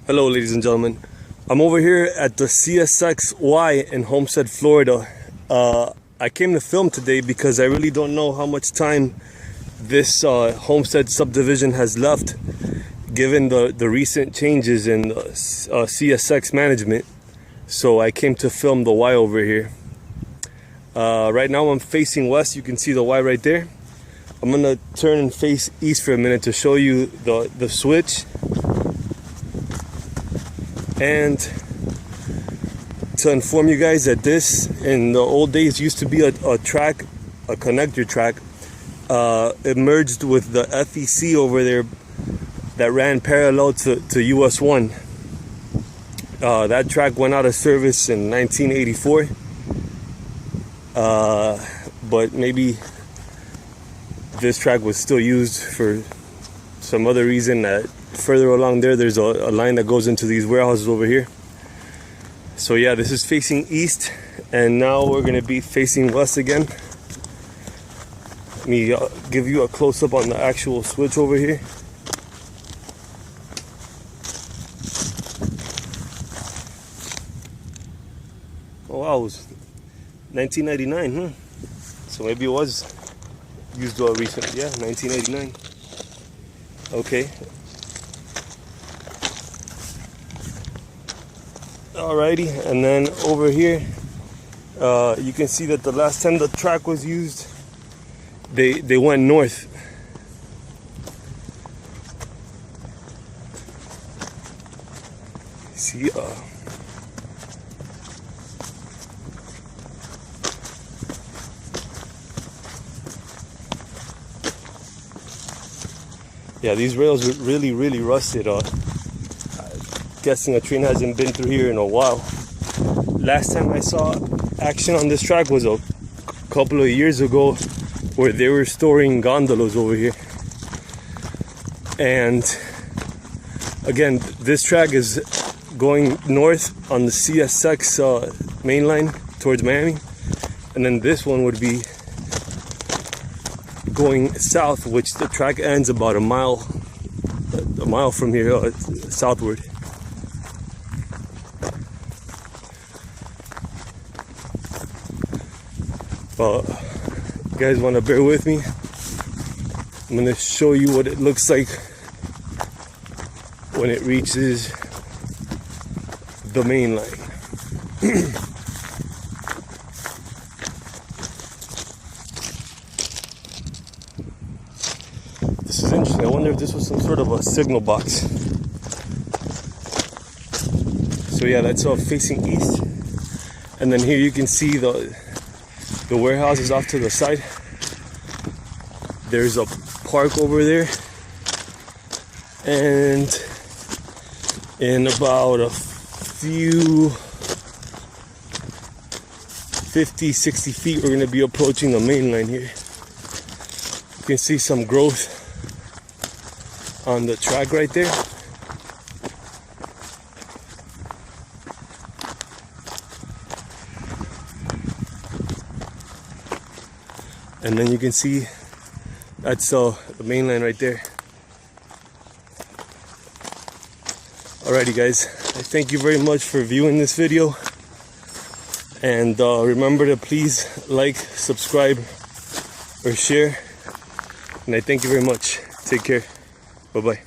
Hello ladies and gentlemen, I'm over here at the CSX Wye in Homestead, Florida. I came to film today because I really don't know how much time this Homestead subdivision has left given the recent changes in CSX management. So I came to film the Wye over here. Right now I'm facing west. You can see the Wye right there. I'm gonna turn and face east for a minute to show you the switch. And to inform you guys that this, in the old days, used to be a connector track. It merged with the FEC over there that ran parallel to US 1. That track went out of service in 1984. But maybe this track was still used for some other reason. That further along there's a line that goes into these warehouses over here. So yeah, this is facing east, and now we're going to be facing west again. Let me give you a close-up on the actual switch over here. Oh wow, it was 1999, so maybe it was used recently. Yeah, 1989. Okay. Alrighty, and then over here, you can see that the last time the track was used, they went north. See, yeah, these rails are really rusted. Guessing a train hasn't been through here in a while. Last time I saw action on this track was a couple of years ago, where they were storing gondolas over here. And again, this track is going north on the CSX main line towards Miami, and then this one would be going south, which the track ends about a mile from here southward. You guys want to bear with me? I'm going to show you what it looks like when it reaches the main line. This is interesting. I wonder if this was some sort of a signal box. So yeah, that's all facing east. And then here you can see the warehouse is off to the side. There's a park over there, and in about a few 50-60 feet we're going to be approaching the main line here. You can see some growth on the track right there. And then you can see that's the main line right there. Alrighty guys, I thank you very much for viewing this video. And remember to please like, subscribe, or share. And I thank you very much. Take care. Bye-bye.